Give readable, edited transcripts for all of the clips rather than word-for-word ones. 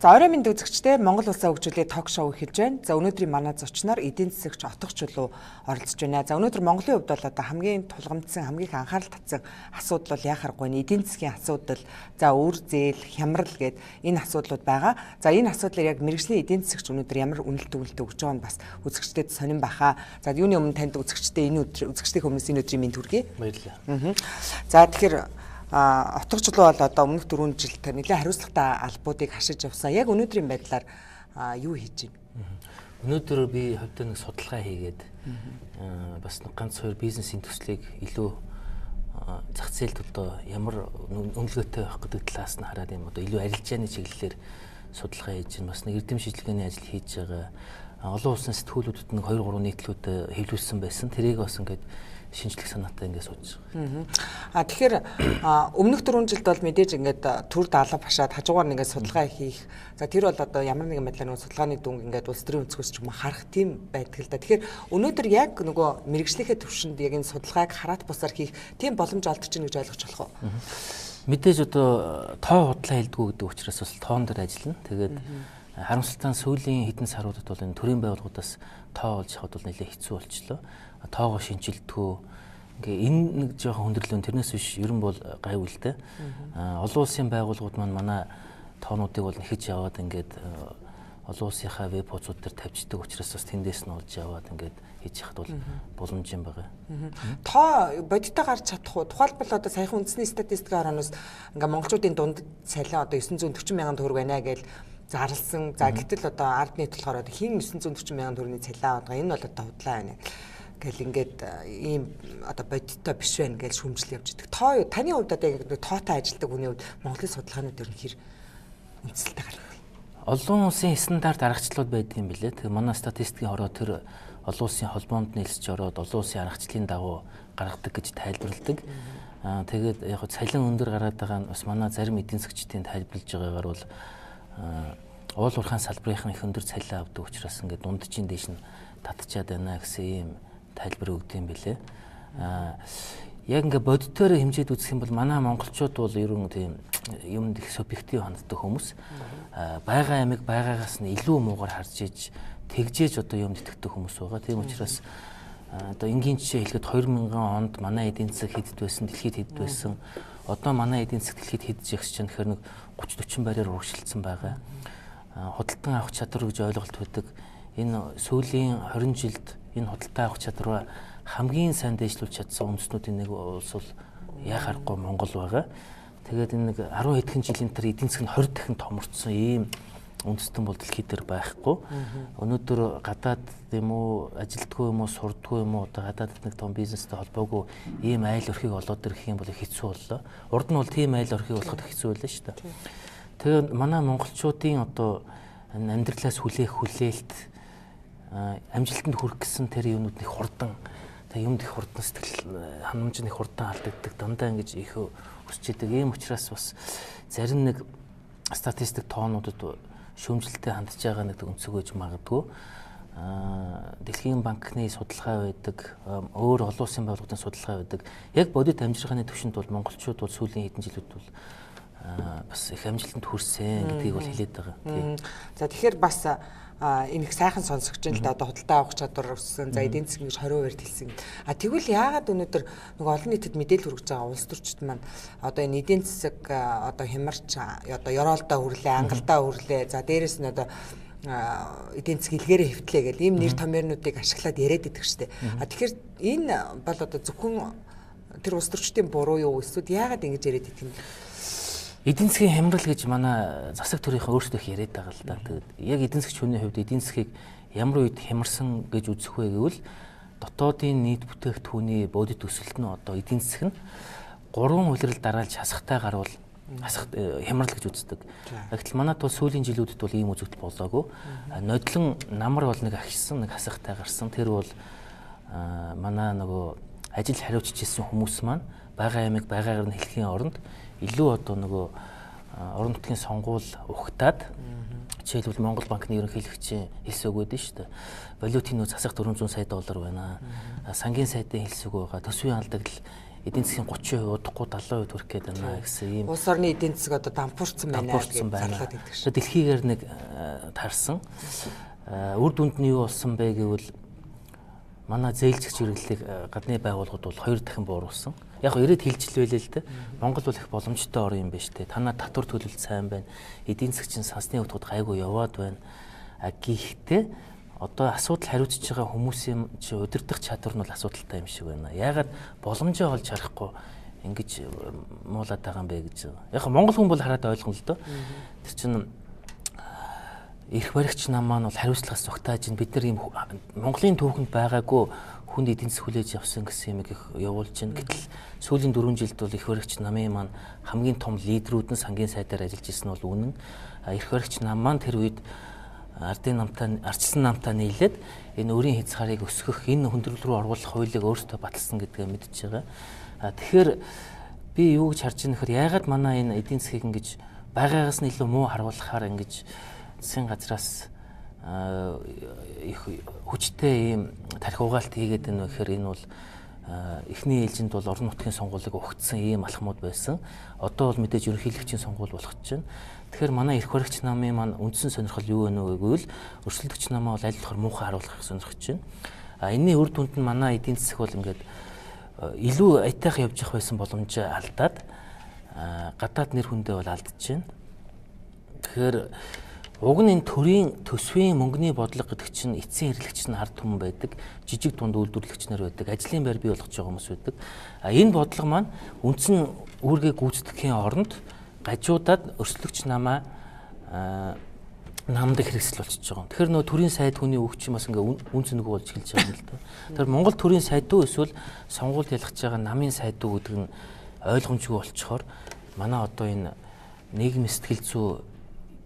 За орой минь үзэгчдээ Монгол улсаа хөгжүүлээ ток шоу эхэлж байна. За өнөөдрийн манай зочноор эдийн засагч Отгочулуу оролцож байна. За өнөөдөр Монголын хувьд бол одоо хамгийн тулгамдсан, хамгийн их анхаарал татсан асуудал бол яа харахгүй нь эдийн засгийн асуудал, за үр зээл, хямрал гэд энэ асуудлууд байгаа. За энэ асуудлаар яг мэргэжлийн эдийн засагч өнөөдөр ямар үнэлт өгүүлэлт өгж байгаа нь бас үзэгчдэд сонирн баха. За юуны өмнө танд үзэгчдээ энэ өдөр үзэгчдийн хүмүүс энэ өдрийн минь төргий. Баярлалаа. За тэгэхээр Отгочулуу бол одоо өмнөх 4 жилд нэлээд хариуцлагатай албуудыг хашиж явсан. Яг өнөөдрийн байдлаар юу хийж байна? Өнөөдөр би хувьдаа нэг судалгаа хийгээд бас нэг ганц хоёр бизнесийн төслийг илүү зах зээлд одоо ямар үнэлгээтэй байх гэдэг талаас нь хараад юм одоо илүү арилжааны чиглэлээр судалгаа хийж байна. Бас нэг эрдэм шийдвэрлэгээний ажил хийж байгаа. Олон улсын сэтгүүлүүдэд нэг 2-3 нийтлүүд хэвлүүлсэн байсан. Тэрийг бас ингээд шинжлэх санаатай ингээд сууж байгаа. Тэгэхээр өмнөх 4 жилд бол мэдээж ингээд төр даалга башаад хажуугаар ингээд судалгаа хийх. За тэр бол одоо ямар нэгэн байдлаар нөгөө судалгааны дүнг ингээд улс төрийн өнцгөөс ч юм уу харах тийм байдаг л да. Тэгэхээр өнөөдөр яг нөгөө мэргэжлийнхээ төвшөнд яг энэ судалгааг хараат бусаар хийх тийм боломж олдож байна гэж ойлгож болох уу? Мэдээж одоо тоо худлаа хэлдэггүй гэдэг учраас бас тоон дээр ажиллана. Тэгээд харамсалтай сүүлийн хэдэн саруудад бол энэ төрийн байгууллагуудаас тоо олж авахд бол нэлээд хэцүү болчихлоо. Тоогоо шинжилдэггүй. Ингээ энэ нэг жоохон хүндрэлэн тэрнээс биш ер нь бол гайвал тэ. Олон улсын байгууллагууд манай тоонуудыг бол нэхэж яваад ингээд олон улсынхаа веб хуудасууд дээр тавьчихдаг учраас бас тэндээс нь олж аваад ингээд хийж яхад бол боломж юм байгаа. Тоо бодиттой гарч чадах уу? Тухайлбал одоо саяхан үндэсний статистикийн орноос ингээ монголчуудын дунд цалин одоо 940 мянган төгрөг байна гэж зарласан. За гэтэл одоо ард нийт болохоор хин 940 мянган төгрөгийн цалин аваад байгаа. Энэ бол одоо худлаа байна гэл ингээд ийм одоо бодиттой биш байна гэж шүүмжил явж идэг. Тоо таны хувьд одоо яг тоотой ажилдаг хүний хувьд Монголын судалгаанууд ер нь хэр үндэслэлтэй гардаг? Олон улсын стандарт аргачлалууд байдаг юм билээ. Тэгээ манай статистикийн хороо тэр олон улсын холбоонд нийлж ороод олон улсын аргачлалын дагуу гаргадаг гэж тайлбарладаг. Тэгээд яг цалин өндөр гараад байгаа нь бас манай зарим эдийн засгчдын тайлбарлаж байгаагаар бол уул уурхайн салбарынхан их өндөр цалин авдаг учраас ингээд дундчийн дээш нь татчаад байна гэсэн ийм тайлбар өгдөг юм билээ. Яг ингээ бодитоор хэмжээд үзэх юм бол манай монголчууд бол ерөн тийм юмд их субъектив ханддаг хүмүүс. Бага амиг байгаагаас нь илүү муугар харж иж тэгжээж одоо юмд итгэдэг хүмүүс байгаа. Тийм учраас одоо энгийн жишээ хэлэхэд 2000 онд манай эдийн засаг хэдд байсан, дэлхийд хэдд байсан. Одоо манай эдийн засаг дэлхийд хэдж явах чинь тэгэхээр нэг 30-40 байраар урагшилсан байгаа. Худалдан авах чадвар гэж ойлголт байдаг. Энэ сүүлийн 20 жилд энэ худалдан авах чадвараа хамгийн сайн дэвшлүүлж чадсан үндэстнүүдийн нэг улс бол яхахгүй Монгол байгаа. Тэгээд энэ нэг 10 хэдхэн жилийн дараа эдийн засаг нь 20 дахин томорцсон ийм үндэстэн бол дэлхийд дээр байхгүй. Өнөөдөр гадаад юм уу, ажилтгүй юм уу, сурдгүй юм уу, одоо гадаад нэг том бизнестэй холбоогүй ийм айл өрхийг олоод ирэх юм бол хэцүү боллоо. Урд нь бол тийм айл өрхийг олоход хэцүү байлаа шүү дээ. Тэгээд манай монголчуудын одоо амьдралаас хүлээх хүлээлт амжилтанд хүрэх гэсэн тэр юмнууд их хурдан, тэг юмд их хурдан сэтгэл ханамж нь их хурдан алдагддаг, дандаа ингэж их өсч идэг. Ийм учраас бас зарим нэг статистик тоонуудад шүүмжлэлтэй хандж байгаа нэг өнцөг гэж магадгүй. Дэлхийн банкны судалгаа байдаг, өөр олон улсын байгууллагын судалгаа байдаг. Яг бодит амжиргааны түвшинд бол монголчууд бол сүүлийн хэдэн жилүүд бол бас их амжилтанд хүрсэн гэдгийг бол хэлээд байгаа. За тэгэхээр бас энэ их сайхан сонсогч л да одоо худалдаа авах чадвар өссөн. За эдийн засгийн гэж 20%-аар хэлсэн. Тэгвэл яагаад өнөөдөр нэг олон нийтэд мэдээлэл хүргэж байгаа улс төрчид маань одоо энэ эдийн засаг одоо хямарч одоо ёроолдоо хүрлээ, ангалдаа хүрлээ. За дээрэс нь одоо эдийн засаг илгээрээ хэвтлээ гэл ийм нэр томьёонуудыг ашиглаад яриад идэг штеп. Тэгэхээр энэ бол одоо зөвхөн тэр улс төрчдийн буруу юу эсвэл яагаад ингэж яриад идэг юм бэ? Эдийн засгийн хямрал гэж манай засаг төрийнхөө өөрсдөө их яриад байгаа л да. Тэгээд яг эдийн засгч хүний хувьд эдийн засгийг ямар үед хямарсан гэж үзэх вэ гэвэл дотоодын нийт бүтээгдэхүүний бодит өсөлт нь одоо эдийн засаг нь 3 улирал дараалж хасахтай гарвал хямрал гэж үздэг. Гэтэл манайд бол сүүлийн жилүүдэд бол ийм үзэгдэл болоогүй. Нодлон намар бол нэг ахисан, нэг хасахтай гарсан. Тэр бол манай нөгөө ажил хариуцж ирсэн хүмүүс маань бага аймаг багаагаар нь хэлхийн оронд илүү одоо нөгөө орон нутгийн сонгуул ухтаад жишээлбэл Монгол банкны ерөнхийлөгчийн хэлсэг өгөөд нь шүү дээ. Валютын нөө засах 400 сая доллар байна. Сангийн сайдын хэлсэг байгаа. Төсвийн алдагдал эдийн засгийн 30% удахгүй 70% хүрэх гээд байна гэсэн ийм улс орны эдийн засаг одоо дампуурсан байна гэж зарлаад байдаг шүү. Дэлхийгээр нэг тарсан. Үр дүнд нь юу болсон бэ гэвэл манай зээлжигч хэрэглэлийг гадны байгууллагууд бол 2 дахин бууруулсан. Яг ирээд хэлжлээ л дээ. Монгол бол их боломжтой орн юм байна шүү дээ. Танаа татвар төлөлт сайн байна. Эдийн засгийн сансны хөвтгүүд гайгүй яваад байна. Гэхдээ одоо асуудал хариуцж байгаа хүмүүсийн удирдах чадвар нь бол асуудалтай юм шиг байна. Яагаад боломжоо олж харахгүй ингэж муулаад байгаа юм бэ гэж. Яг Монгол хүн бол хараад ойлгоно л доо. Тэр чинь эрх баригч нам маань бол хариуцлагаас зугтааж ин бид нар ийм Монголын түүхэнд байгаагүй хүнд эдийн засаг хүлээж авсан гэсэн юм их явуулж байна. Гэтэл сүүлийн 4 жилд бол эрх баригч намын маань хамгийн том лидерүүд нь сангийн сайдаар ажиллаж ирсэн нь бол үнэн. Эрх баригч нам маань тэр үед ардчилсан намтаа нийлээд энэ өрийн хязгаарыг өсгөх, энэ хүндрэл рүү оруулах хуулийг өөртөө баталсан гэдгээ мэдж байгаа. Тэгэхээр би юу гэж харж байгаа нөхөр яагаад манай энэ эдийн засгийг ингэж байгаагаас нь илүү муу харуулахаар ингэж засгийн газраас их хүчтэй ийм тархи угаалт хийгээд байна вэ гэхээр энэ бол эхний ээлжинд бол орон нутгийн сонгуулийг өгцсөн ийм алхмууд байсан. Одоо бол мэдээж ерөнхийлөгчийн сонгуул болох гэж байна. Тэгэхээр манай эрх баригч намын маань үндсэн сонирхол юу вэ гэвэл өрсөлдөгч намаа бол аль болохоор муухай харуулахыг сонирхож байна. Энэний үр дүнд нь манай эдийн засаг бол ингээд илүү аятайхан явж явах байсан боломжоо алдаад гадаад нэр хүндээ бол алдчихж байна. Тэгэхээр уг нь энэ төрийн төсвийн мөнгөний бодлого гэдэг чинь эцсийн хэрэглэгч нь ард түмэн байдаг, жижиг дунд үйлдвэрлэгч нар байдаг, ажлын байр бий болгож байгаа хүмүүс байдаг. Энэ бодлого маань үндсэн үүргээ гүйцэтгэхийн оронд гажуудаад өрсөлдөгч намаа намдаг хэрэгсэл болчихж байгаа. Тэгэхээр нөө төрийн сайд хүний өгч юм бас ингээ үн цэнэгүй болж эхэлж байгаа юм л да. Тэгэхээр Монгол төрийн сайд дүү эсвэл сонгуульд ялгаж байгаа намын сайд дүү гэдэг нь ойлгомжгүй болчихоор манай одоо энэ нийгмийн сэтгэл зүй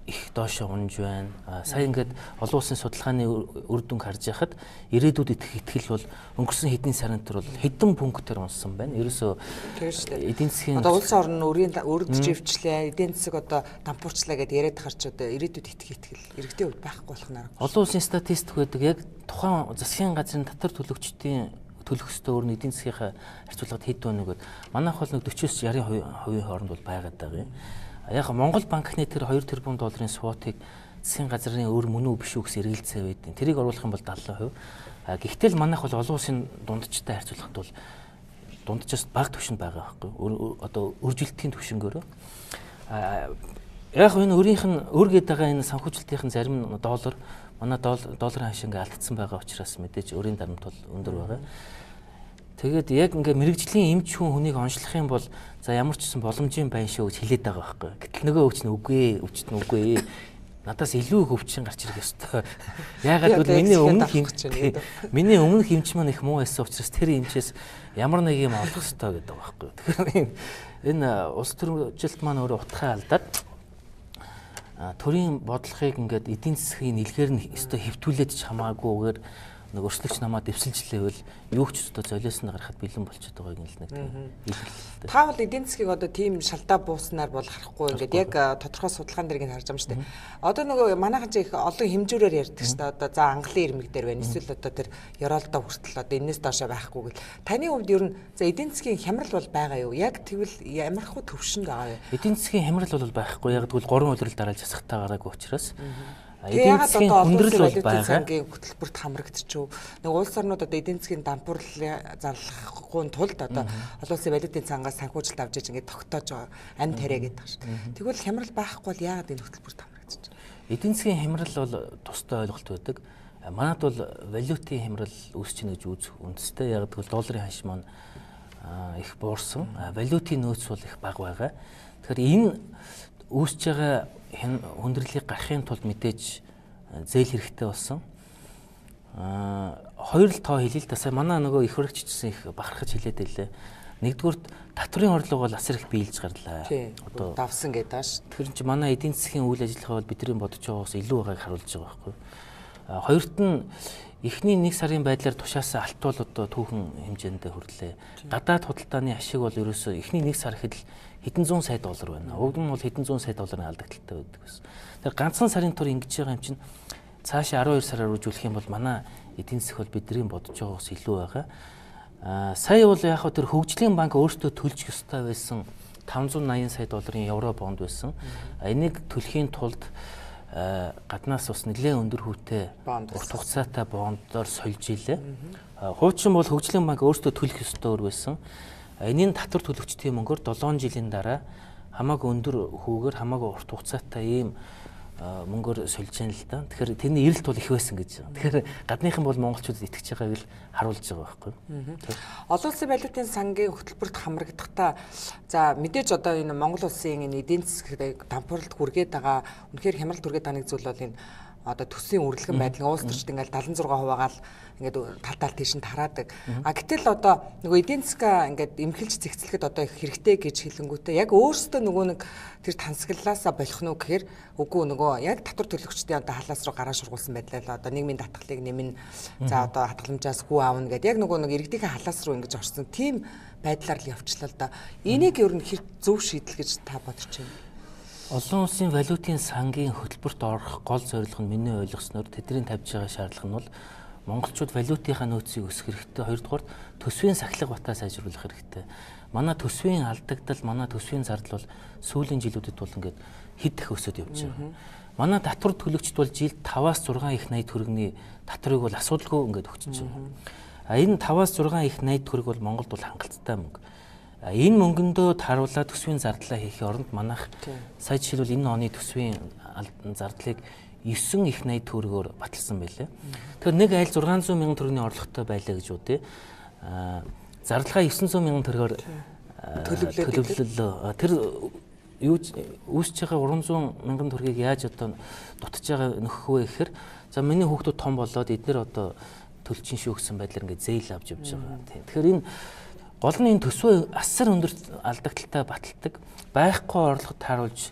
их доошо унж байна. Сая ингээд олон улсын судалгааны үр дүнг харж яхад ирээдүйд итгэл бол өнгөрсөн хэдэн сарын дотор бол хэдэн пунктээр унсан байна. Ерөөсөө эдийн засгийн одоо улс орн нь өргөдөж ивчлээ, эдийн засаг одоо дампуурчлаа гэдээ яриад харч одоо ирээдүйд итгэл иргэдийн хувьд байхгүй болох нь арга. Олон улсын статистик байдаг яг тухайн засгийн газрын татвар төлөгчдийн төлөх ёстой өөр эдийн засгийнхаа харьцуулахад хэд байна гэвэл манайх бол нэг 40-60% хооронд бол байгаад байгаа юм. Яг Монгол банкны тэр 2 тэрбум долларын свотыг засгийн газрын өөр мөн үү биш үү гэсэн эргэлзээ байдیں۔ Тэрийг оруулах юм бол 70%. Гэхдээ л манайх бол олон улсын дундчтай харьцуулахад бол дунджаас бага түвшинд байгаа байхгүй. Одоо үржилтийн түвшингөөрөө. Яг энэ өөрийнх нь өөргээд байгаа энэ санхүүжилтийн зарим нь доллар, манай долларын хашаа ингээ алдсан байгаа учраас мэдээж өөрийн дарамт бол өндөр байгаа. Тэгээд яг ингээ мэрэгжлийн эмч хүн хүнийг онцлох юм бол за ямар ч гэсэн боломжийн байна шүү гэж хэлээд байгаа байхгүй. Гэтэл нөгөө өвч нь үгүй. Надаас илүү их өвчин гарч ирэх ёстой. Яагаад гэвэл миний өмнөх эмч маань их муу байсан учраас тэр эмчээс ямар нэг юм олох ёстой гэдэг байгаа байхгүй. Тэгэхээр энэ улс төрөлжилт маань өөрөө утгаа алдаад төрийн бодлогыг ингээд эдийн засгийн нэлгээр нь өстой хэвтүүлээд ч хамаагүйгээр нэг өрсөлдөгч намаа дэвсэлжлээвэл юу ч өстой золиосноо гарахад бэлэн болчиход байгааг нь л нэг илэрлээ. Та бол эдийн засгийг одоо тийм шалдаа бууснаар бол харахгүй ингээд яг тодорхой судалгаан дэрийг харж байгаа юм шүү дээ. Одоо нөгөө манайхан ч их олон хэмжүүрээр ярьдаг шүү дээ. Одоо за англын ирмэг дээр байна. Эсвэл одоо тэр ёроолдоо хүртэл одоо энэс доошоо байхгүй гэл. Таны хувьд ер нь за эдийн засгийн хямрал бол байгаа юу? Яг тэгвэл ямархуу төвшинг байгаа юу? Эдийн засгийн хямрал бол байхгүй. Яг тэгвэл 3 удирал дараалж засахтаа гараагүй учраас эдийн засгийн хүндрэл бол байгаа. Хөтөлбөрт хамрагдчихв. Нэг улс орнууд одоо эдийн засгийн дампуурлыг зарлахгүй тулд одоо олон улсын валютын цангаас санхүүжилт авч иж ингээд тогтоож байгаа амь тариа гэдэг шүү. Тэгвэл хямрал байхгүй бол яагаад энэ хөтөлбөрт хамрагдчих вэ? Эдийн засгийн хямрал бол тустай ойлголт байдаг. Манайд бол валютын хямрал үүсч гэнэ гэж үзэх үндэстэй. Яг тэгвэл долларын ханш маань их буурсан. Валютын нөөц бол их бага байгаа. Тэгэхээр энэ үүсч байгаа хүндрэлийг гарахын тулд мэдээж зээл хэрэгтэй болсон. Хоёр л тоо хэлээ л да. Сая манай нөгөө их хөрөгч гэсэн их бахархаж хэлээд байлээ. Нэгдүгürt татврын орлого бол асар их биелж гарлаа. Одоо давсан гэдэг ааш. Тэгэхээр чи манай эдийн засгийн үйл ажиллагаа бол бидний бодож байгаагаас илүү байгааг харуулж байгаа байхгүй. Хоёрт нь эхний 1 сарын байдлаар тушаасан алт бол одоо түүхэн хэмжээндээ хүрлээ. Гадаад худалдааны ашиг бол ерөөсөө эхний 1 сар ихэд хэдэн зуун сая доллар байна. Уг нь бол хэдэн зуун сая долларын алдагдaltaй байдаг гэсэн. Тэгэхээр ганцхан сарын тур ингэж байгаа юм чинь цаашаа 12 сараар үржүүлэх юм бол манай эдийн засаг бол бидний бодож байгаагаас илүү байгаа. Сая бол яг хөө тэр хөгжлийн банк өөртөө төлж ёстой байсан 580 сая долларын евро бонд байсан. Энийг төлөхийн тулд гаднаас бас нэлээд өндөр хүүтэй урт хугацаатай бондоор сольж илээ. Хуучин бол хөгжлийн банк өөртөө төлөх ёстой өөр байсан. Энийн татвар төлөгчдийн мөнгөөр 7 жилийн дараа хамаагүй өндөр хүүгээр хамаагүй урт хугацаатай ийм мөнгөөр сольж яана л да. Тэгэхээр тэрний эрэлт бол их байсан гэж. Тэгэхээр гадныхан бол монголчуудад итгэж байгааг л харуулж байгаа байхгүй. Олон улсын валютын сангийн хөтөлбөрт хамрагдахдаа за мэдээж одоо энэ Монгол улсын энэ эдийн засгийн дампууралд хүргээд байгаа үнэхээр хямралд хүргээд байгаа нэг зүйл бол энэ одоо төсвийн үргэлгэн байдал улс төрчид ингээл 76% аагаал ингээд тал тийш нь тараадаг. Гэтэл одоо нөгөө эдийн засгаа ингээд эмхэлж зэгцлэхэд одоо их хэрэгтэй гэж хэлэнгүүтээ яг өөрсдөө нөгөө нэг тэр тансаглалаасаа болох нь гэхээр үгүй нөгөө яг татвар төлөгчдийн одоо халаас руу гараа шургуулсан байдлаа одоо нийгмийн татгалыг нэмнэ. За одоо хатгаламжаас хүү аавна гэдэг яг нөгөө нэг иргэдийн халаас руу ингэж орсон тийм байдлаар л явчлаа л да. Энийг ер нь хэр зөв шийдэл гэж та бодож байна? Олон улсын валютын сангийн хөтөлбөрт орох гол зорилго нь миний ойлгосноор тэдний тавьж байгаа шаардлага нь бол монголчууд валютынхаа нөөцийг өсгөх хэрэгтэй. Хоёрдугаар төсвийн сахилга батаа сайжруулах хэрэгтэй. Манай төсвийн алдагдал, манай төсвийн зардал бол сүүлийн жилүүдэд бол ингээд хэд их өсөд явж байгаа. Манай татвар төлөгчд бол жилд 5-6 их 80 төгрөгийн татварыг бол асуудалгүй ингээд өгч байгаа. Энэ 5-6 их 80 төгрөг бол Монголд бол хангалттай мөнгө. Энэ мөнгөндөө тааруулаад төсвийн зардлаа хийхийн оронд манайх сая жишээлбэл энэ оны төсвийн зардлыг 9 их 80 төгрөгөөр баталсан байлаа. Тэгэхээр нэг айл 600 мянган төгрөгийн орлоготой байлаа гэж үдээ. Зардлага 900 мянган төгрөгөөр төлөвлөлөө. Тэр юу үүсэж байгаа 300 мянган төгрөгийг яаж одоо дутж байгаа нөхөх вэ гэхээр за миний хүүхдүүд том болоод эдгээр одоо төлчин шүү гэсэн байдлаар ингээд зээл авч явж байгаа. Тэгэхээр энэ гол нь энэ төсвөө асар өндөр алдагдaltaй баталдаг, байхгүй орлогод тааруулж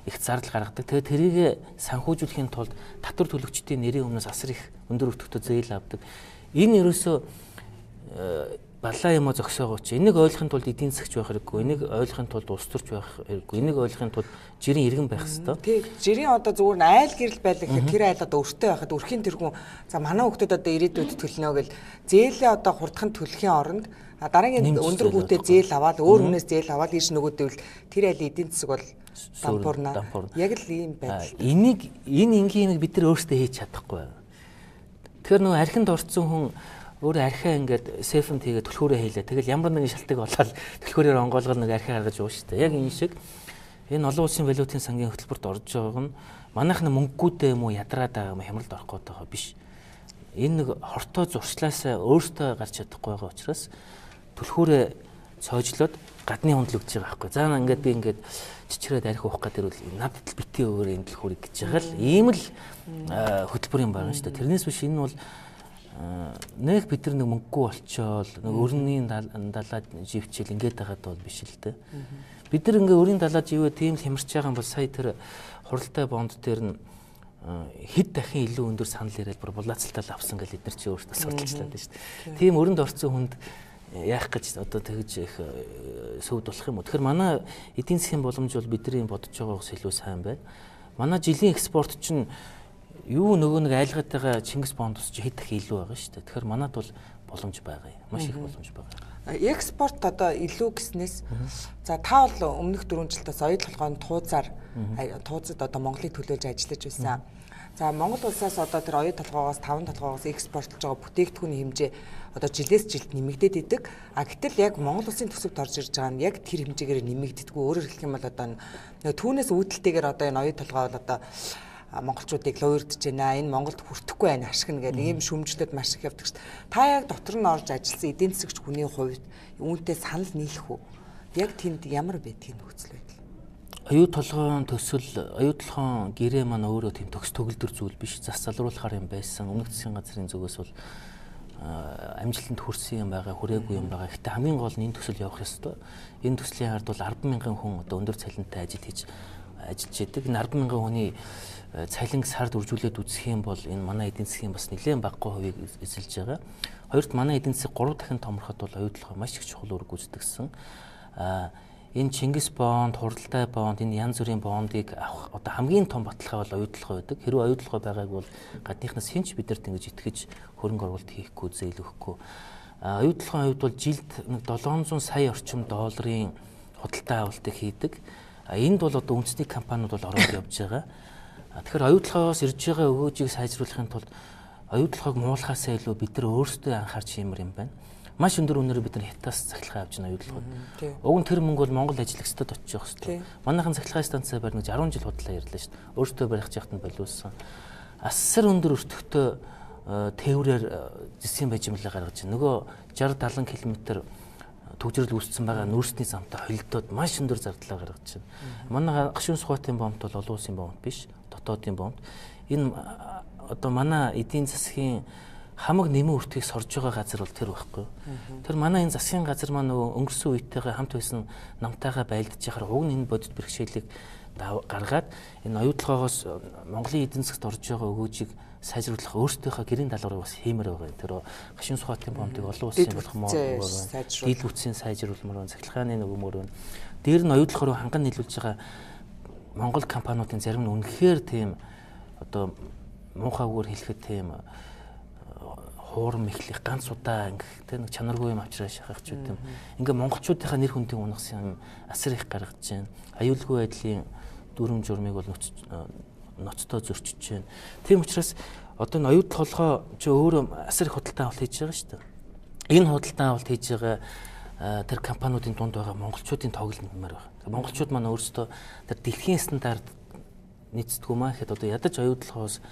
их зардал гаргадаг. Тэгээд тэрийг санхүүжүүлэхийн тулд татвар төлөгчдийн нэрийн өмнөөс асар их өндөр өртөгтэй зээл авдаг. Энэ ерөөсөө балаа юм зөксөөгөө чи энийг ойлгохын тулд эдийн засгч байх хэрэггүй, энийг ойлгохын тулд улс төрч байх хэрэггүй, энийг ойлгохын тулд жирийн иргэн байх хэрэгтэй. Тэг жирийн одоо зүгээр нь айл гэрэл байлаа гэхэд тэр айл одоо өртөө байхад өрхийн тэргүүн за манай хүмүүс одоо ирээдүйд төлнө гэл зээлээ одоо хурдхан төлөхийн оронд дараагийн өндөр хүүтэй зээл аваад өөр хүнээс зээл аваад ийш нөгөөдөл тэр айл эдийн засаг бол дампуурна. Яг л ийм байдал. Энэ энгийн бид нар өөрсдөө хийж чадахгүй. Тэгэхээр нөгөө архинд орцсон хүн өөрөө архиа ингээд сейфэнд хийгээд төлхөөрөө хийлээ. Тэгэл ямар нэгэн шалтгаан болоод төлхөөрөөр онгойлгол нэг архиа гаргаж ууш штэ. Яг энэ шиг энэ олон улсын валютын сангийн хөтөлбөрт орж байгааг нь манайхны мөнгөгүйтэй юм уу ядраад байгаа юм хямралд орох гээд байгаа биш. Энэ нэг хортой зуршлаасаа өөртөө гарч чадахгүй байгаа учраас төлхөөрөө цоожлоод гадны хүндэл өгч байгаа байхгүй. За ингээд би ингээд чичрээд архи уух гэдэг үл надад л битгий өөр энэ төлхөөрийг гэж байгаа л ийм л хөтөлбөр юм байна шүү дээ. Тэрнээс биш энэ бол нэг бид нар нэг мөнгөгүй болчоол нэг өрний далаад живчил ингээд байгаад бол биш л дээ. Бид нар ингээ өрийн далаад живээ тийм л хямарч байгаа юм бол сая тэр хуралтай бонд дээр нь хэд дахин илүү өндөр санал ирээл булаацалтал авсан гэж эдгээр чи өөртөө судалжлаа дээ шүү дээ. Тийм өрөнд орсон хүнд яах гэж одоо тэгж их сөвд болох юм уу. Тэгэхээр манай эдийн засгийн боломж бол бидний бодож байгаагаас илүү сайн байна. Манай жилийн экспорт чинь юу нөгөө нэг айлгаад байгаа Чингис бондос чи хэд их илүү байгаа шүү дээ. Тэгэхээр манад бол боломж байгаа юм. Маш их боломж байгаа. Экспорт одоо илүү гэснээс за та бол өмнөх 4 жилдээс оюут толгойн тууцад одоо Монголыг төлөөлж ажиллаж байсан. За Монгол улсаас одоо тэр оюут толгоогоос 5 толгоогоос экспортлж байгаа бүтээгдэхүүний хэмжээ одоо жилээс жилд нэмэгдээд идэг. Гэтэл яг Монгол улсын төсөвт орж ирж байгаа нь яг тэр хэмжээгээр нэмэгддэггүй. Өөрөөр хэлэх юм бол одоо түүнээс үүдэлтэйгээр одоо энэ оюут толгой бол одоо монголчуудыг л уурдж байна. Энэ Монголд хүртэхгүй байна ашиг нь гэдэг ийм шүмжлээд маш их явдаг шүү дээ. Та яг дотор нь орж ажилласан эдийн засгч хүний хувьд үүнтэй санал нийлэх үү? Яг тэнд ямар байдгийг нөхцөл байдал? Оюут толгойн төсөл, оюут толгойн гэрээ маань өөрөө тийм төгс төгөлдөр зүйл биш. Зас залруулахаар юм байсан. Өмнөх засгийн газрын зүгээс бол амжилтанд хүрсэн юм байгаа, хүрээгүй юм байгаа. Гэхдээ хамгийн гол нь энэ төсөл явах ёстой. Энэ төслийн хард бол 100000 хүн одоо өндөр цалинтай ажил хийж ажиллаж идэг. Энэ 100000 хүний цалинг сард үржүүлээд үзэх юм бол энэ манай эдийн засгийн бас нэлээд багагүй хувийг эзэлж байгаа. Хоёрт манай эдийн засаг 3 дахин томроход бол оюут толгой маш их чухал үүрэг гүйцэтгэсэн. Энэ Чингис бонд, хуралдай бонд, энэ янз бүрийн бондыг авах одоо хамгийн том баталгаа бол оюут толгой байдаг. Хэрвээ оюут толгой байгааг бол гадныхнаас хинч бидэрт ингэж итгэж хөрөнгө оруулалт хийхгүй, зээл өгөхгүй. Оюутлогын хувьд бол жилд нэг 700 сая орчим долларын худалдаа авалтыг хийдэг. Энд бол одоо үндэсний компаниуд бол ороод явж байгаа. Тэгэхээр оюутлогоос ирж байгаа өгөөжийг сайжруулахын тулд оюутлогыг муулахаасаа илүү бид нар өөрсдөө анхаарч хиймэр юм байна. Маш өндөр үнээр бид нар хятадаас захилгаа авч байна оюутлогод. Уг нь тэр мөнгө бол Монгол ажиллагчдад очиж явах хэрэгтэй. Манайхан захилгаа станцаа барьж 60 жил худлаа ярьлаа шүү дээ. Өөртөө барих жахтанд болиулсан. Асар өндөр өртөгтэй тээврээр зэсийн бажимлаа гаргаж байна. Нөгөө 60-70 км төгжрөл үүссэн байгаа нүүрсний замтай холилдоод маш өндөр зардлаа гаргаж байна. Манай гашуун сухатын бомб бол олон улсын бомб биш, дотоодын бомб. Энэ одоо манай эдийн засгийн хамаг нэмэн үртгийг сорж байгаа газар бол тэр байхгүй. Тэр манай энэ засгийн газар маань нөгөө өнгөрсөн үетэйгээ хамт байсан намтайгаа байлдаж яхаар уг нь энэ бодит бэрхшээлийг гаргаад энэ оюутлогоогоос Монголын эдийн засгт орж байгаа өгөөжийг сайжруулах өөрсдийнхөө гэрийн даалгаврыг бас хиймээр байгаа. Тэр гашуун сухатын бомбыг олон улсын болгомоор дийл бүтцийн сайжруулмаар, цахилгааны нөгөөмөр. Дээр нь оюутлогоор ханган нийлүүлж байгаа Монгол компаниудын зарим нь үнэхээр тийм одоо муухайгаар хэлэхэд тийм хуурам ихлэх ганц удаа ингэх тийм нэг чанаргүй юм авчраа шахах ч үгүй юм. Ингээ монголчуудынхаа нэр хүндийг унагсан юм асар их гаргаж байна. Аюулгүй байдлын дүрм журмыг бол ноцтой зөрчиж байна. Тийм учраас одоо энэ оюутал толгой чи өөрөө асар их худалдаа авалт хийж байгаа шүү дээ. Энэ худалдаа авалт хийж байгаа тэр компаниудын дунд байгаа монголчуудын тоглолт нэмэр байна. Монголчууд маань өөрсдөө тэр дэлхийн стандарт нийцдэггүй маа гэхэд одоо ядаж оюутлахоос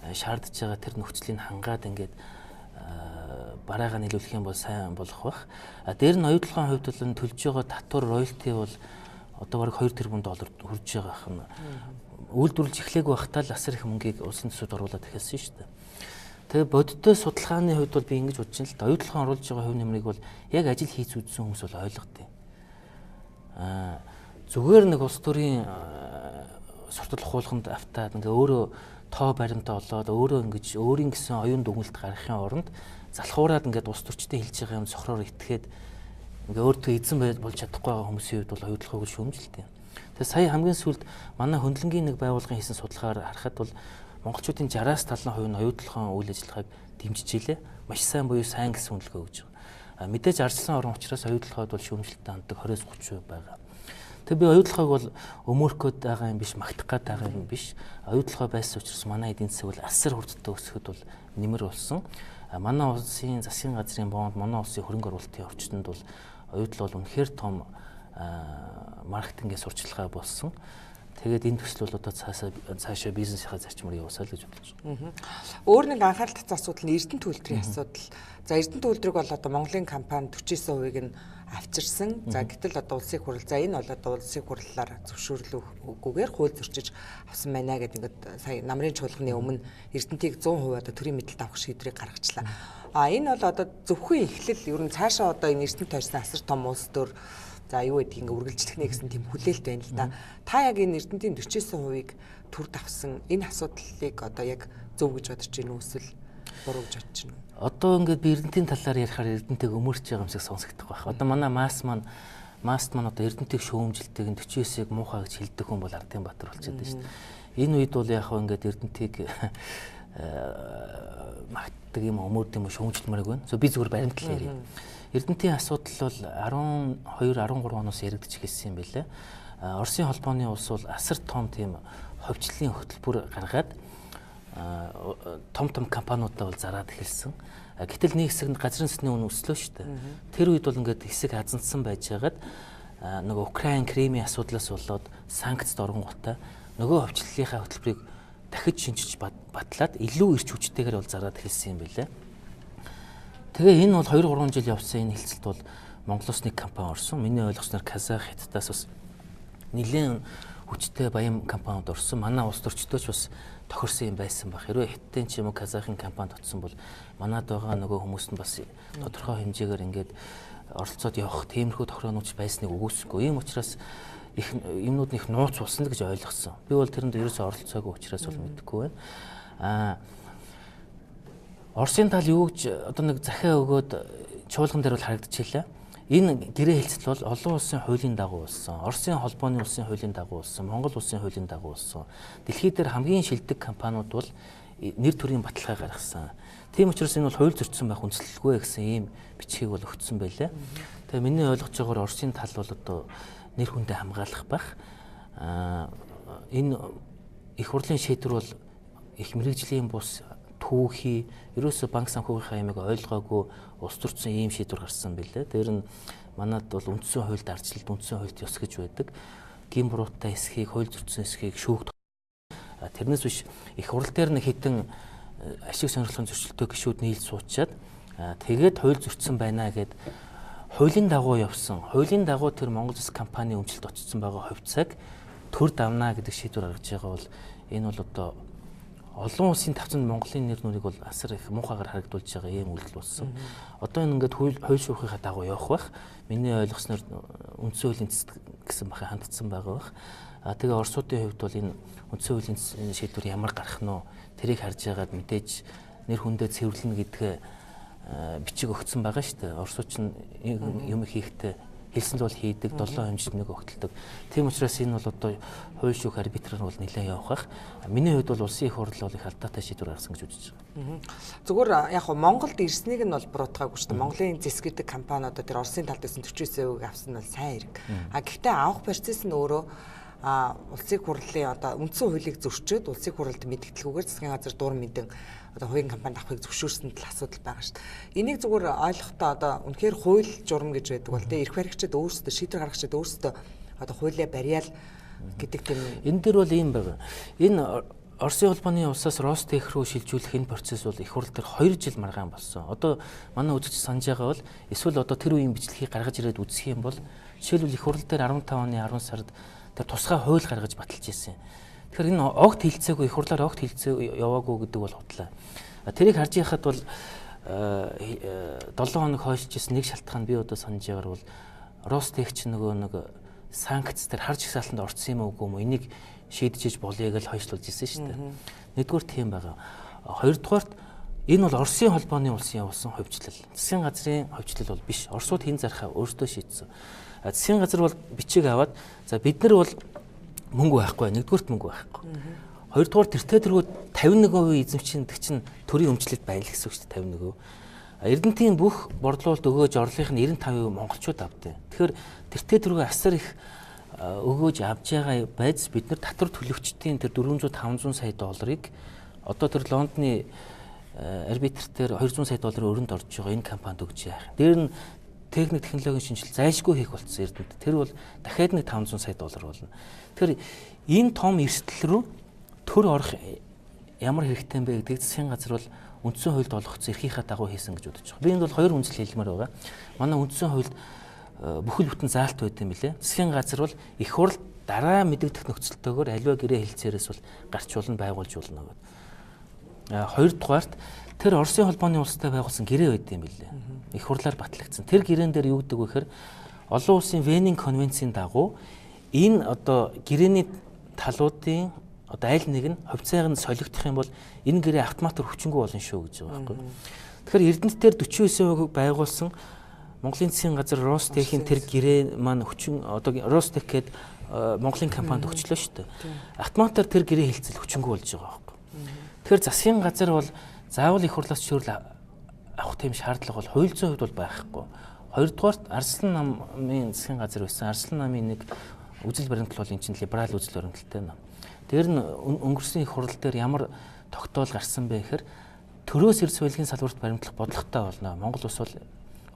шаардж байгаа тэр нөхцөлийг хангаад ингээд бараагаа нийлүүлэх юм бол сайн болох бах. Дээр нь оюутлахын хувьд бол төлж байгаа татвар роялти бол одоо бараг 2 тэрбум доллар хүрж байгаа юм. Үйлдвэрлэж эхлэегүй байхдаа л асар их мөнгийг улсын төсөвд оруулаад эхэлсэн шүү дээ. Тэгээ бодиттой судалгааны хувьд бол би ингэж бодож байна л да. Оюутлахын оруулж байгаа хувь нэмрийг бол яг ажил хийж үзсэн хүмүүс бол ойлгодог. Зүгээр нэг улс төрийн суртал хуулганд автаад ингээ өөрөө тоо баримтаа олоод өөрөө ингэж өөрийн гэсэн оюун дүгнэлт гаргахын оронд залхуураад ингээд улс төрчтэй хэлж байгаа юм сохроор итгээд ингээ өөртөө эзэн болж чадахгүй байгаа хүмүүсийн хувьд бол оюутлахыг шүүмжилдэг. Тэгээ сая хамгийн сүүлд манай хөндлөнгийн нэг байгууллагын хийсэн судалгаагаар харахад бол монголчуудын 60-аас 70% нь оюутлахын үйл ажиллагааг дэмжиж илээ. Маш сайн буюу сайн гэсэн үнэлгээ өгж байгаа. Мэдээж арчилсан орон учраас оюутлахад бол шүүмжлэлтэй ханддаг 20-30% байгаа. Тэгээ би оюутлахыг бол өмөрөхөд байгаа юм биш, магтах гээд байгаа юм биш. Оюутлахаа байсан учраас манай эдийн засаг бол асар хурдтай өсөхөд бол нэмэр болсон. Манай улсын засгийн газрын бонд, манай улсын хөрөнгө оруулалтын орчинд бол оюутлал бол үнэхээр том маркетингийн сурчлагаа болсон. Тэгээд энэ төсөл бол одоо цаашаа бизнесийнхаа зарчмаар явуусаа л гэж бодож байна. Өөр нэг анхаарал татсан асуудал нь Эрдэнэ төлбөрийн асуудал. За Эрдэнэ төлбөрийг бол одоо Монголын компани 49%-ийг нь авчирсан. За гэтэл одоо улсын хурал за энэ бол одоо улсын хурлаар зөвшөөрлөггүйгээр хууль зөрчиж авсан байна гэдэг ингээд сая намрын чуулганы өмнө Эрдэнэтийг 100% одоо төрийн мэдэлд авах шийдвэрийг гаргачлаа. Энэ бол одоо зөвхөн эхлэл ер нь цаашаа одоо энэ Эрдэнэт тойрсон асар том улс төр за юу гэдэг ингээ үргэлжлэх нэ гэсэн тийм хүлээлт байна л да. Та яг энэ Эрдэнэтийн 49%-ийг төрд авсан энэ асуудлыг одоо яг зөв гэж бодож байна уу эсвэл буруу гэж бодож байна уу? Одоо ингээд би Эрдэнэтийн талаар ярихаар Эрдэнэтийг өмөрч байгаа юмсыг сонсогдох байх. Одоо манай маст маань одоо Эрдэнэтийг шүүмжилдэг 49%-ийг муухай гэж хэлдэг хүн бол Ардын Баатар болчиход байна шүү дээ. Энэ үед бол яг хөө ингээд Эрдэнэтийг магтдаг юм өмөрд юм шүүмжилмээрг байна. Би зүгээр баримтлал ярив. Эрдэнэтийн асуудал бол 12-13 оноос яригдчих эхэлсэн юм байлээ. Оросын холбооны улс бол асар том тийм ховчлын хөтөлбөр гаргаад том компаниудаа бол зараад эхэлсэн. Гэтэл нэг хэсэг газрын сүнсний үн өслөө шүү дээ. Тэр үед бол ингээд хэсэг азандсан байж байгаад нөгөө Украин, Кремийн асуудлаас болоод санкцд оронгуудаа нөгөө ховчллынхаа хөтөлбөрийг дахиж шинжиж батлаад илүү эрч хүчтэйгээр бол зараад эхэлсэн юм байлээ. Тэгээ энэ бол 2-3 жил явсан энэ хэлцэлд бол Монголоос нэг компани орсон. Миний ойлгосноор Казах, Хятадаас бас нэлээд хүчтэй баян компаниуд орсон. Манай улс төрчдөө ч бас тохирсон юм байсан баг. Хэрвээ Хятадын ч юм уу Казахын компанид очсон бол манад байгаа нөгөө хүмүүс нь бас тодорхой хэмжээгээр ингээд оролцоод явах тиймэрхүү тохироонууд байсныг үгүйсэхгүй. Ийм учраас их юмнууд их нууц болсон гэж ойлгосон. Би бол тэрэнд ерөөсөө оролцоогүй учраас бол мэдэхгүй байна. Оросын тал юу гэж одоо нэг захиа өгөөд чуулган дээр бол харагдчихлаа. Энэ гэрээ хэлцэл бол олон улсын хуулийн дагуу болсон. Оросын холбооны улсын хуулийн дагуу болсон. Монгол улсын хуулийн дагуу болсон. Дэлхийд дээр хамгийн шилдэг компаниуд бол нэр төрийн баталгаа гаргасан. Тийм учраас энэ бол хууль зөрчсөн байх үндслэлгүй гэсэн ийм бичгийг бол өгсөн байлаа. Тэгээ миний ойлгож байгаагаар Оросын тал бол одоо нэр хүндээ хамгаалах байх. Энэ их хурлын шийдвэр бол их мэрэгжлийн бус түүхий ерөөсө банк санхүүгийн аймаг ойлгоогүй улс төрчин ийм шийдвэр гарсан байлаа. Тэр нь манад бол үндсэн хуульд ардчлалт үндсэн хуульд ёс гэж байдаг. Гин буруутай эсхийг хууль зөрчсөн эсхийг шүүгд. Тэрнээс биш их хурл дээр нэг хитэн ашиг сонирхлын зөрчилтэй гишүүд нийлж суучаад тэгээд хууль зөрчсөн байна гэд хуулийн дагуу явсан. Хуулийн дагуу тэр Монгол Улс компани өмчлөлт очсон байгаа хувьцааг төр давнаа гэдэг шийдвэр гаргаж байгаа бол энэ бол одоо олон улсын тавцанд Монголын нэр нүрийг бол асар их муухайгаар харагдуулж байгаа ийм үйлдэл болсон. Одоо энэ ингээд хууль шүүхийнхаа дагуу явах байх. Миний ойлгосноор үндсэн хуулийн цэцэд гэсэн бахи хандсан байгаа байх. Тэгээ Оросуудын хувьд бол энэ үндсэн хуулийн шийдвэр ямар гарах нь тэрийг харж байгаад мэдээж нэр хүндээ цэвэрлэнэ гэдэг бичиг өгсөн байгаа шүү дээ. Оросууд ч юм хийхдээ хэлсэн л бол хийдэг, 7 хэмжээнд нэг өгтөлдөг. Тийм учраас энэ бол одоо хууль шүүх арбитраар бол нэлээд явах. Миний хувьд бол улсын их хурл бол их алдаатай шийдвэр гаргасан гэж үзэж байгаа. Зүгээр яг нь Монголд ирснийг нь бол буруутгаагүй шүү дээ. Монголын зэс гэдэг компани одоо тэр Оросын талд байсан 49% авсан нь бол сайн хэрэг. Гэхдээ авах процесс нь өөрөө улсын хурлын одоо үндсэн хуулийг зөрчөөд улсын хурлд мэдгэтэлгүйгээр засгийн газар дуур мэдэн одоо хувийн компанид авахыг зөвшөөрсөнд л асуудал байгаа шүү дээ. Энийг зүгээр ойлгохдоо одоо үнэхээр хууль журам гэж байдаг бол тэ эрх баригчид өөрсдөө шийдвэр гаргагчид өөрсдөө одоо хуулиа барьяал гэдэг тийм энэ дэр бол ийм байгаа. Энэ Оросын холбооны улсаас Ростех рүү шилжүүлэх энэ процесс бол их хурл дээр 2 жил маргаан болсон. Одоо манай үзэгч санаж байгаа бол эсвэл одоо тэр үеийн бичлэгийг гаргаж ирээд үзэх юм бол жишээлбэл их хурл дээр 15 оны 10 сард тэр тусгай хууль гаргаж баталж ирсэн. Тэгэхээр энэ огт хилцээгүй их хурлаар огт хилцээ яваагүй гэдэг бол худлаа. Тэрийг харж яхад бол 7 хоног хойшиж ирсэн нэг шалтгаан би одоо санаж байгаагаар бол Ростех ч нөгөө нэг санкц тэр харж их саалтанд орсон юм уу энийг шийдэж болъё гэж хойшлуулж ирсэн шүү дээ. Нэгдүгээр тийм байгаа. Хоёрдугаарт энэ бол Оросын холбооны улсын явуулсан хувьчлал. Засгийн газрын хувьчлал бол биш. Оросууд хэн зархаа өөртөө шийдсэн. Засгийн газар бол бичиг аваад за бид нар бол мөнгө байхгүй. Нэгдүгээрт мөнгө байхгүй. Хоёрдугаар тэртээ тэргүүд 51% эзэмшиндэг чинь төрийн өмчлөлт байна л гэсэн үг шүү дээ 51%. Эрдэнтийн бүх борлуулалт өгөөж орлогын 95% монголчууд авдаг. Тэгэхээр тэртээ тэргүү асар их өгөөж авж байгаа байц бид нар татвар төлөгчдийн тэр 400-500 сая долларыг одоо тэр Лондоны арбитр дээр 200 сая долларын өрөнд орж байгаа энэ компанид өгч яах. Дээр нь техник технологийн шинжилэл зайлшгүй хийх болсон Эрдэнэт. Тэр бол дахиад нэг 500 сая доллар болно. Тэгэхээр энэ том эрсдэл рүү төр орох ямар хэрэгтэй юм бэ гэдэг засгийн газар бол үндсэн хуульд олгогдсон эрхийнхаа дагуу хийсэн гэж бодож байгаа. Би энд бол 2 үндэслэл хэлмээр байгаа. Манай үндсэн хуульд бүхэл бүтэн заалт байт юм билээ. Засгийн газар бол их хурл дараа мэдэгдэх нөхцөлтөөр аливаа гэрээ хэлцээрээс бол гарчуулна байгуулж болно гэдэг. Хоёрдугаарт тэр Оросын холбооны улстай байгуулсан гэрээ байт юм билээ. Их хурлаар батлагдсан. Тэр гэрээн дээр юу гэдэг вэ гэхээр олон улсын Венийн конвенцийн дагуу энэ одоо гэрээний талуудын одоо аль нэг нь хувьцааг нь солигдох юм бол энэ гэрээ автоматар хүчингүй болно шүү гэж байгаа байхгүй. Тэгэхээр Эрдэнэтээр 49% байгуулсан Монголын засгийн газар Ростехийн тэр гэрээ маань хүчин одоо Ростех гээд Монголын компанид өгчлөө шүү дээ. Автоматар тэр гэрээ хэлцэл хүчингүй болж байгаа байхгүй. Тэгэхээр засгийн газар бол заавал их хурлаас шүүрэл авах тийм шаардлага бол хууль зүйн хувьд бол байхгүй. Хоёрдугаарт Арслан намын засгийн газар байсан. Арслан намын нэг үзэл баримтлал бол эн чинь либерал үзэл баримталтай нам. Тэр нь өнгөрсөн их хурл дээр ямар тогтоол гарсан бэ гэхээр төрөөс эрс соёлын салбарт баримтлах бодлоготой болно. Монгол улс бол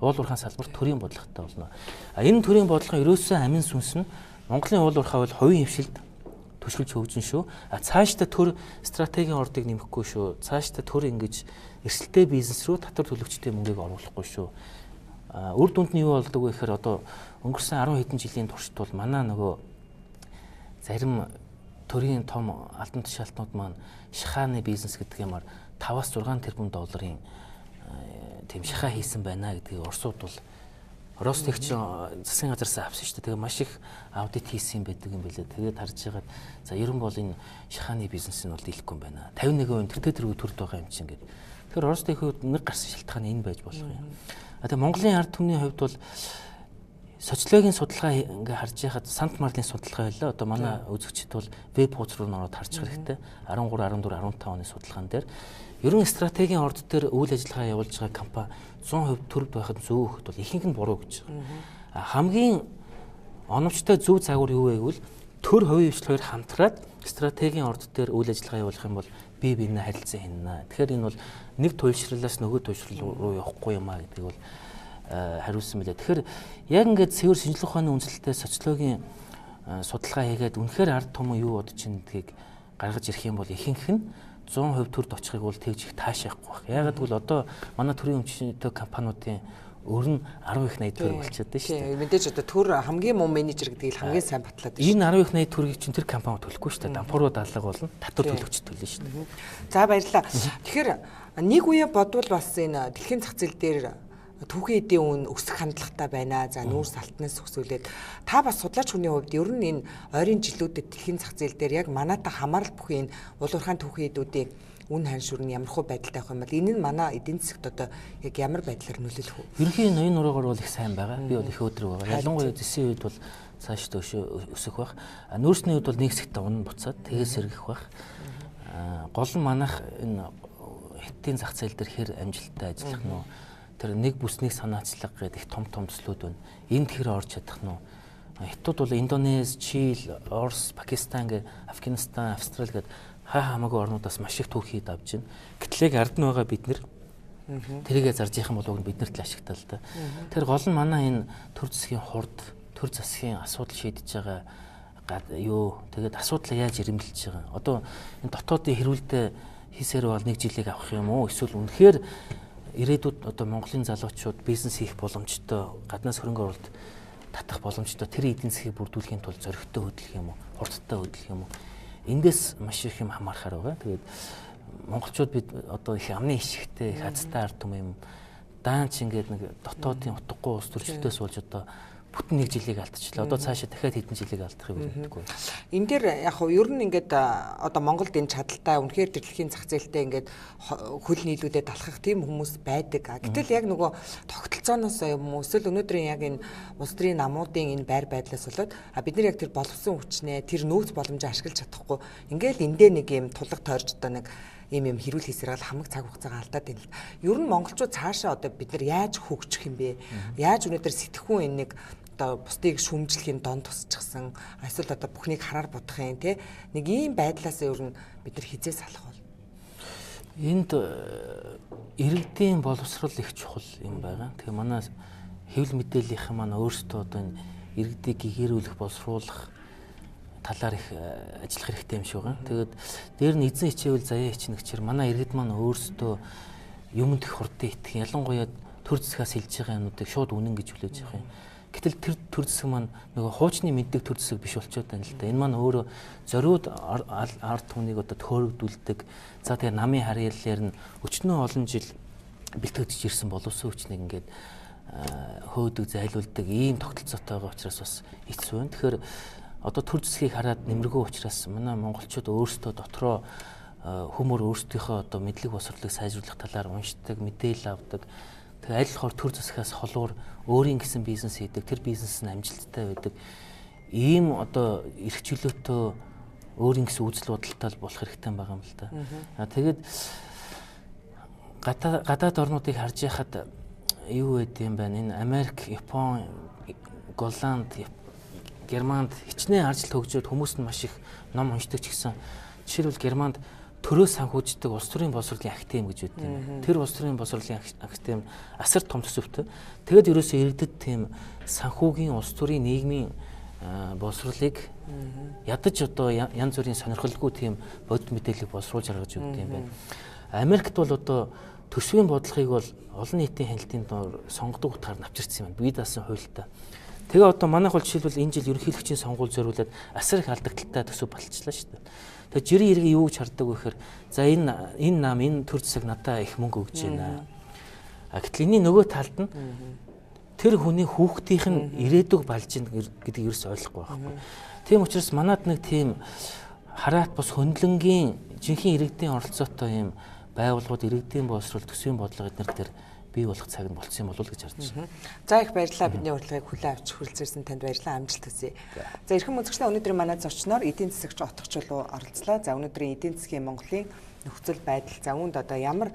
уул уурхайн салбарт төрийн бодлоготой болно. Энэ төрийн бодлого ерөөсөө амин сүнс нь Монголын уул уурхай бол хувийн хвшилд төшөлж хөгжин шүү. Цаашдаа төр стратегийн ордыг нэмэхгүй шүү. Цаашдаа төр ингэж эрсдэлтэй бизнес рүү татвар төлөгчдийн мөнгийг оруулахгүй шүү. Үр дүнд нь юу болдог вэ гэхээр одоо өнгөрсөн 10 хэдэн жилийн туршид бол манай нөгөө зарим төрийн том албан тушаалтнууд маань шахааны бизнес гэдэг юмар 5-6 тэрбум долларын тийм шахаа хийсэн байна гэдгийг Оросууд бол Ростех ч засгийн газараас авсан шүү дээ. Тэгээ маш их аудит хийсэн байдаг юм билээ. Тэгээд харж байгаад за ер нь бол энэ шахааны бизнес нь бол дийлэхгүй юм байна. 51% тэртээ тэргүй төрд байгаа юм чинь гэдэг. Тэгэхээр Ростехүүд нэг гарсан шалтгаан энэ байж болох юм. Тэгээ Монголын ард түмний хувьд бол социологийн судалгаа ингээ харж байхад Сант Марлын судалгаа байлаа. Одоо манай үзэгчид бол веб хуудас руу ороод харчих хэрэгтэй. 13, 14, 15 оны судалгаан дээр ерөн стратегийн орд дээр үйл ажиллагаа явуулж байгаа компани 100% төрөв байхад зөөхд бол ихэнх нь буруу гэж байгаа. Хамгийн оновчтой зөв загвар юу вэ гэвэл төр хувийн хвшил хоёр хамтраад стратегийн орд дээр үйл ажиллагаа явуулах юм бол бие биенээ харилцан хийнэ. Тэгэхээр энэ бол нэг туйлшралаас нөгөө туйлшрал руу явахгүй юм а гэдэг бол хариулсан мэлээ. Тэгэхээр яг ингээд цэвэр шинжлэх ухааны үндэслэлтэй социологийн судалгаа хийгээд үнэхээр ард түмэн юу бодож ин гэдгийг гаргаж ирэх юм бол ихэнх нь 100% төрд очихыг бол тэгж их таашаахгүй байх. Яагаад гэвэл одоо манай төрийн өмчтэй компаниудын өөр нь 10 их 80 төгрөг болчиход байна шүү дээ. Мэдээж одоо төр хамгийн муу менежер гэдгийг хамгийн сайн батлаад байна. Энэ 10 их 80 төгрөгийг чинь тэр компани төлөхгүй шүү дээ. Дампууруу даалга болно. Татвар төлөгч төлнө шүү дээ. За баярлалаа. Тэгэхээр нэг үе бодвол бас энэ дэлхийн зах зээл дээр түүхийн эдийн үн өсөх хандлагатай байна. За нүүрс алтнаас өсвөлээд та бас судлаач хүний хувьд ер нь энэ ойрын жилүүдэд дэлхийн зах зээл дээр яг манайтай хамаарал бүхий энэ улуурхайн түүхийн эдүүдийн үн ханшур нь ямар хөө байдалтай байх юм бол энэ нь манай эдийн засагт одоо яг ямар байдлаар нөлөөлөх вэ? Ерөнхийн ноён нуруугаар бол их сайн байгаа. Би бол их өдрөг байгаа. Ялангуяа зэсийн үед бол цааш өсөх байх. Нүүрсний үед бол нэг хэсэгт унаа буцаад тэгээс сэргэх байх. Гол нь манайх энэ хятадын зах зээл дээр хэр амжилттай ажиллах нь тэр нэг бүснийг санаачлаг гэдэг их том төслүүд байна. Энд тэр орж чадах нь Хятад бол Индонез, Чили, Орос, Пакистан гэ Афганистан, Австрали гэд хамаагүй орнуудаас маш их түүхий давж байна. Гэтэл яг ард нь байгаа бид нэр тэрийгэ зарж яхах юм бол биднэрт л ашигтай л да. Тэр гол нь манай энэ төр засгийн хурд, төр засгийн асуудал шийдэж байгаа юу тэгээд асуудал яаж ирэмбэлж байгаа. Одоо энэ дотоодын хэрүүлдэ хийсээр бол 1 жилийг авах юм уу? Эсвэл үнэхээр ирээдүйд одоо Монголын залуучууд бизнес хийх боломжтой, гаднаас хөрөнгө оруулалт татах боломжтой тэр эдийн засгийг бүрдүүлэхийн тулд зоригтой хөдөлгөх юм уу? Хурдтай хөдөлгөх юм уу? Эндээс маш их юм хамаархаар байгаа. Тэгээд монголчууд бид одоо их амны ишигтэй, их хацтай ард түмэн юм даанч ингээд нэг дотоодын утгагүй улс төрчлөлтөөс болж одоо бүтэн 1 жилийг алдчихлаа. Одоо цаашаа дахиад хэдэн жилийг алдахыг үлдээхгүй. Энэ дээр яг хөө ер нь ингээд одоо Монголд энэ чадaltaй үнэхээр дэлхийн зах зээлтэй ингээд хөл нийлүүдэд талхах тийм хүмүүс байдаг. Гэтэл яг нөгөө тогтолцооноос юм уу эсвэл өнөөдрийн яг энэ улс төрийн намуудын энэ байр байдлаас болоод бид нар яг тэр боловсон хүчнээ тэр нөөц боломжоо ашиглаж чадахгүй. Ингээл эндээ нэг юм тулга тойрч одоо нэг ийм хэрүүл хийсэрэл хамаг цаг хугацаагаа алдаад байна л. Ер нь монголчууд цаашаа одоо бид нар яаж хөгжих юм бэ? Яаж өнөөдөр сэтгэхүүн энэ нэг одоо бусдыг шүмжлэхийн донд тусчихсан эсвэл одоо бүхнийг хараар бодохын тий нэг ийм байдлаас ер нь бид нар хизээ салах бол энд иргэдийн боловсрол их чухал юм байгаа. Тэгээ манай хэвлэл мэдээллийнхэн маань өөрсдөө одоо энэ иргэдийг гэгэрүүлэх, боловсруулах талаар их ажиллах хэрэгтэй юм шиг байгаа. Тэгээд дээр нь эзэн хичээвэл заяа хичнэх чир манай иргэд маань өөрсдөө юмд их хурдан итгэх. Ялангуяа төр засгаас хэлж байгаа юмнуудыг шууд үнэн гэж хүлээж авах юм. Гэтэл тэр төр засаг маань нөгөө хуучны мэддэг төр засаг биш болчиход байна л да. Энэ маань өөрөө зориуд ард түмнийг одоо төөрөгдүүлдэг. За тэгээ намын харьяаллаар нь өчнөө олон жил бэлтгэж ирсэн боловсон хүчнийг ингээд хөөдөг, зайлуулдаг ийм тогтолцоотой байгаа учраас бас хэцүү байна. Тэгэхээр одоо төр засгийг хараад нэмэргүй учраас манай монголчууд өөрсдөө дотроо хүмүүр өөрсдийнхөө одоо мэдлэг боловсролыг сайжруулах талаар уншдаг, мэдээлэл авдаг. Тэгээ аль болохоор төр засгаас холуур өөрийн гэсэн бизнес хийдэг, тэр бизнес нь амжилттай байдаг. Ийм одоо эрх чөлөөтэй өөрийн гэсэн үзэл бодолтой болох хэрэгтэй байгаа юм л да. Тэгээд гадаад орнуудыг харж яхад юу байд юм бэ? Энэ Америк, Япон, Голланд, Германд хичнээн аржилт хөгжөөд хүмүүс нь маш их ном уншдаг ч гэсэн жишээлбэл Германд төрөөс санхүүждэг улс төрийн боловсролын актем гэж үүдтэй юм. Тэр улс төрийн боловсролын актем асар том төсөвтэй. Тэгэд ерөөсөө иргэдэд тийм санхүүгийн улс төрийн нийгмийн боловсролыг ядаж одоо янз бүрийн сонирхолгүй тийм бодит мэдээллийг боловсруулж гаргаж өгдөг юм байна. Америкт бол одоо төсвийн бодлогыг бол олон нийтийн хяналтын доор сонгодог утгаар навчирсан юм байна. Бие даасан хуультай. Тэгээ одоо манайх бол жишээлбэл энэ жил ерөнхийлөгчийн сонгуул зориулаад асар их алдагдaltaй төсөв болчихлоо шүү дээ. Тэгээ жирийн иргэн юу гэж хардаг вэ гэхээр за энэ нам энэ төр засаг надад их мөнгө өгж байна. Гэтэл энэний нөгөө талд нь тэр хүний хүүхдийнх нь ирээдүг балж ийн гэдгийг ерөөс ойлгохгүй байхгүй. Тийм учраас манад нэг тийм хараат бус хөндлөнгийн жинхэнэ иргэдийн оролцоотой юм байгууллагууд иргэдийн боловсрол төсвийн бодлого эднэр дээр бий болох цаг нь болцсон юм болов уу гэж харж байна. За их баярлалаа бидний урилгыг хүлээн авч хүрэлцээрсэн танд баярлалаа, амжилт хүсье. За эрхэм үзэгчдээ өнөөдрийн манай зочноор эдийн засагч Отгочулуу оролцлоо. За өнөөдрийн эдийн засгийн Монголын нөхцөл байдал, за үүнд одоо ямар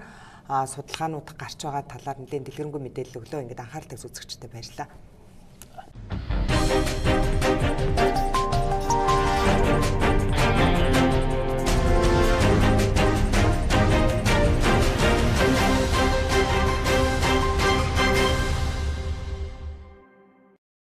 судалгаанууд гарч байгаа талаар нэлээд дэлгэрэнгүй мэдээлэл өглөө. Ингээд анхаарал тавьж үзэгчдэд баярлалаа.